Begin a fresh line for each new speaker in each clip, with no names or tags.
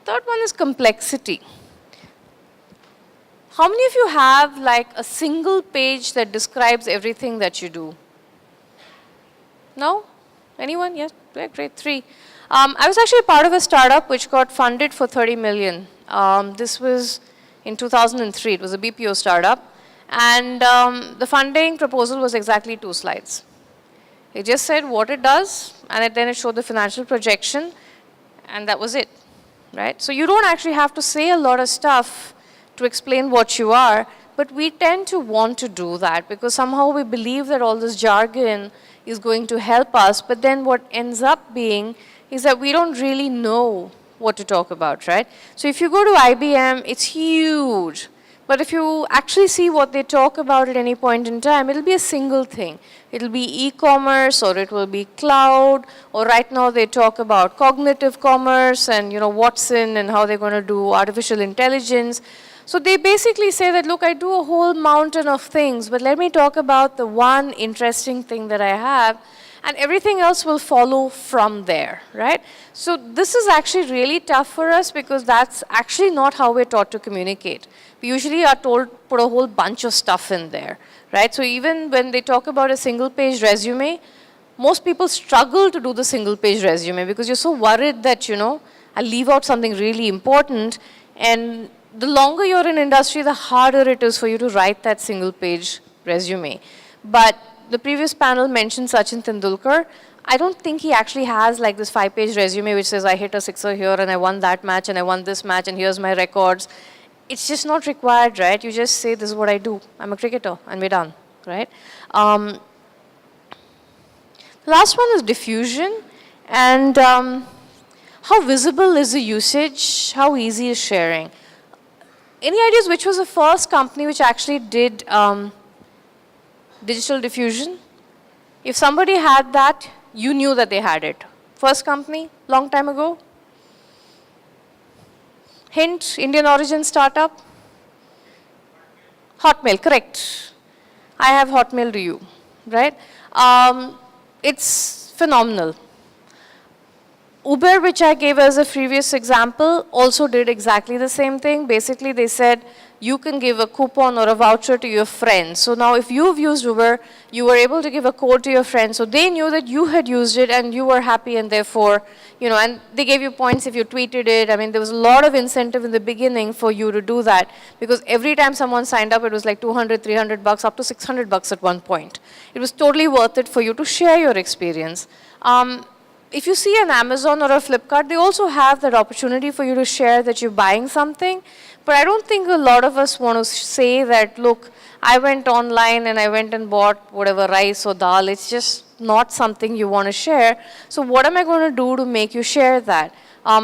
third one is complexity. How many of you have like a single page that describes everything that you do? No? Anyone? Yes? Great. 3. I was actually part of a startup which got funded for 30 million. This was in 2003. It was a BPO startup. And the funding proposal was exactly 2 slides. It just said what it does, and then it showed the financial projection, and that was it, right? So you don't actually have to say a lot of stuff to explain what you are, but we tend to want to do that because somehow we believe that all this jargon is going to help us, but then what ends up being is that we don't really know what to talk about, right? So if you go to IBM, it's huge. But if you actually see what they talk about at any point in time, it'll be a single thing. It'll be e-commerce, or it will be cloud, or right now they talk about cognitive commerce and Watson and how they're going to do artificial intelligence. So they basically say that, look, I do a whole mountain of things, but let me talk about the one interesting thing that I have, and everything else will follow from there, right? So this is actually really tough for us because that's actually not how we're taught to communicate. We usually are told put a whole bunch of stuff in there, right? So even when they talk about a single page resume, most people struggle to do the single page resume because you're so worried that, I'll leave out something really important, and the longer you're in industry, the harder it is for you to write that single page resume. But the previous panel mentioned Sachin Tendulkar. I don't think he actually has like this 5-page resume which says I hit a sixer here and I won that match and I won this match and here's my records. It's just not required, right? You just say this is what I do. I'm a cricketer and we're done, right? The last one is diffusion. And how visible is the usage? How easy is sharing? Any ideas which was the first company which actually did digital diffusion? If somebody had that, you knew that they had it. First company, long time ago? Hint, Indian origin startup? Hotmail, correct. I have Hotmail to you, right? It's phenomenal. Uber, which I gave as a previous example, also did exactly the same thing. Basically, they said you can give a coupon or a voucher to your friends. So now if you've used Uber, you were able to give a code to your friends. So they knew that you had used it and you were happy, and therefore, and they gave you points if you tweeted it. I mean, there was a lot of incentive in the beginning for you to do that because every time someone signed up, it was like 200, 300 bucks, up to 600 bucks at one point. It was totally worth it for you to share your experience. If you see an Amazon or a Flipkart, they also have that opportunity for you to share that you're buying something. But I don't think a lot of us want to say that, look, I went online and I went and bought whatever rice or dal. It's just not something you want to share. So what am I going to do to make you share that?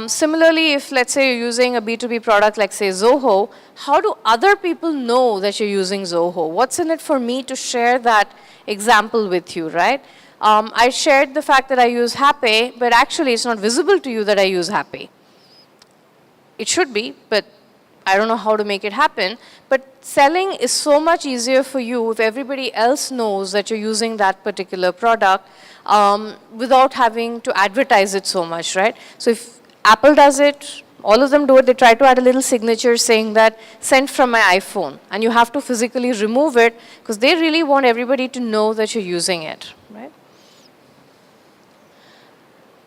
Similarly, if let's say you're using a B2B product like say Zoho, how do other people know that you're using Zoho? What's in it for me to share that example with you, right? I shared the fact that I use Happy, but actually it's not visible to you that I use Happy. It should be, but I don't know how to make it happen. But selling is so much easier for you if everybody else knows that you're using that particular product without having to advertise it so much, right? So if Apple does it, all of them do it, they try to add a little signature saying that sent from my iPhone. And you have to physically remove it because they really want everybody to know that you're using it, right?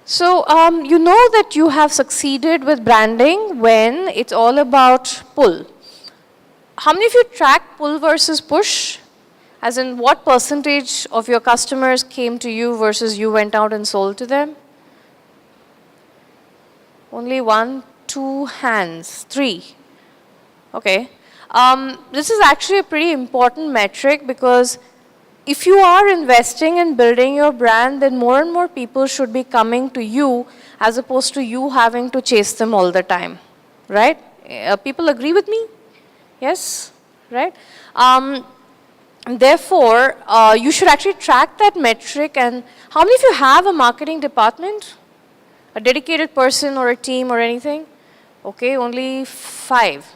So you know that you have succeeded with branding when it's all about pull. How many of you track pull versus push? As in what percentage of your customers came to you versus you went out and sold to them? Only 1, 2 hands, 3. Okay. This is actually a pretty important metric because if you are investing in building your brand, then more and more people should be coming to you as opposed to you having to chase them all the time, right? People agree with me? Yes? Right? Therefore, you should actually track that metric. And how many of you have a marketing department? A dedicated person or a team or anything? Okay, only 5.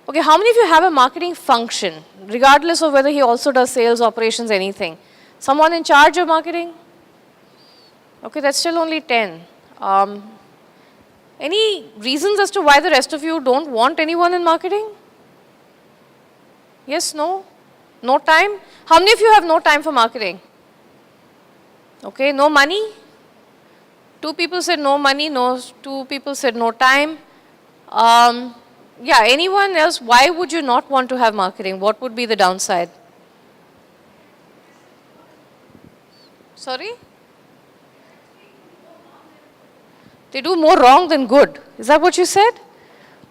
Okay, how many of you have a marketing function, regardless of whether he also does sales, operations, anything? Someone in charge of marketing? Okay, that's still only 10. Any reasons as to why the rest of you don't want anyone in marketing? Yes, no? No time? How many of you have no time for marketing? Okay, no money? 2 people said no money, no, 2 people said no time. Yeah, anyone else, why would you not want to have marketing? What would be the downside? Sorry? They do more wrong than good. Is that what you said?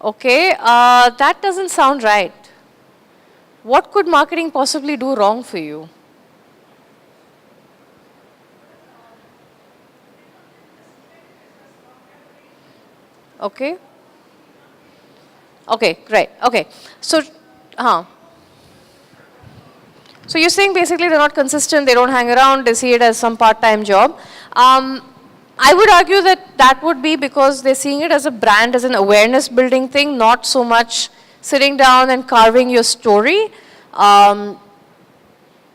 Okay, that doesn't sound right. What could marketing possibly do wrong for you? Okay. Okay, great. Okay. So, so you're saying basically they're not consistent, they don't hang around, they see it as some part-time job. I would argue that that would be because they're seeing it as a brand, as an awareness building thing, not so much sitting down and carving your story.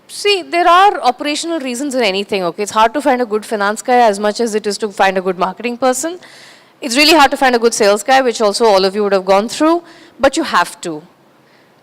See, there are operational reasons in anything, okay? It's hard to find a good finance guy as much as it is to find a good marketing person. It's really hard to find a good sales guy, which also all of you would have gone through, but you have to.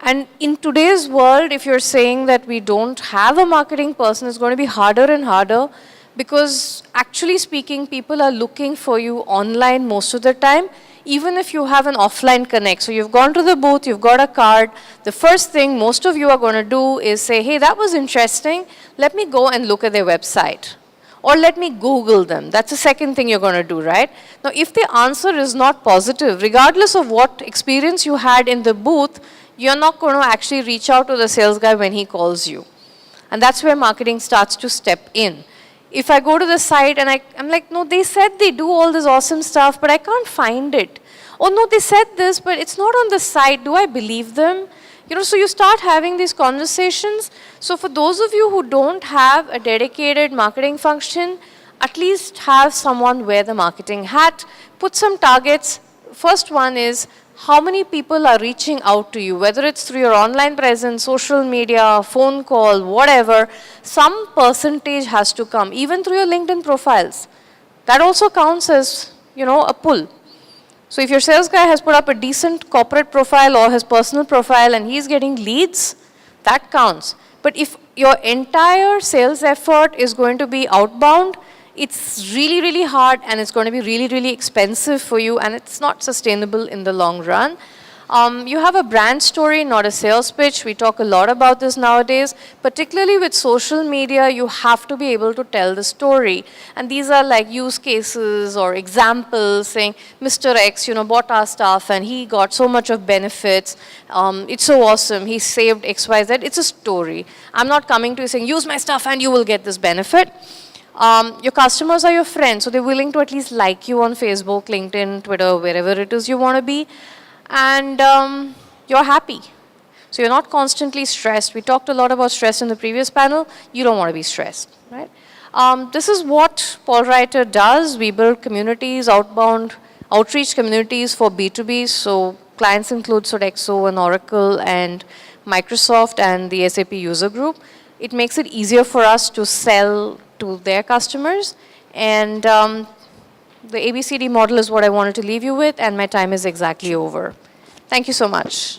And in today's world, if you're saying that we don't have a marketing person, it's going to be harder and harder because actually speaking, people are looking for you online most of the time, even if you have an offline connect. So you've gone to the booth, you've got a card. The first thing most of you are going to do is say, hey, that was interesting. Let me go and look at their website. Or let me Google them. That's the second thing you're going to do, right? Now, if the answer is not positive, regardless of what experience you had in the booth, you're not going to actually reach out to the sales guy when he calls you. And that's where marketing starts to step in. If I go to the site and I'm like, no, they said they do all this awesome stuff, but I can't find it. Oh, no, they said this, but it's not on the site. Do I believe them? You know, so you start having these conversations. So for those of you who don't have a dedicated marketing function, at least have someone wear the marketing hat, put some targets. First one is, how many people are reaching out to you, whether it's through your online presence, social media, phone call, whatever, some percentage has to come, even through your LinkedIn profiles. That also counts as, you know, a pull. So if your sales guy has put up a decent corporate profile or his personal profile and he's getting leads, that counts. But if your entire sales effort is going to be outbound, it's really, really hard and it's going to be really, really expensive for you and it's not sustainable in the long run. You have a brand story, not a sales pitch. We talk a lot about this nowadays. Particularly with social media, you have to be able to tell the story. And these are like use cases or examples saying, Mr. X, you know, bought our stuff and he got so much of benefits. It's so awesome. He saved X, Y, Z. It's a story. I'm not coming to you saying, use my stuff and you will get this benefit. Your customers are your friends, so they're willing to at least like you on Facebook, LinkedIn, Twitter, wherever it is you want to be. And you're happy. So you're not constantly stressed. We talked a lot about stress in the previous panel. You don't want to be stressed, right? This is what Paul Reiter does. We build communities, outbound outreach communities for B2B. So clients include Sodexo and Oracle and Microsoft and the SAP user group. It makes it easier for us to sell to their customers. And the ABCD model is what I wanted to leave you with, and my time is exactly over. Thank you so much.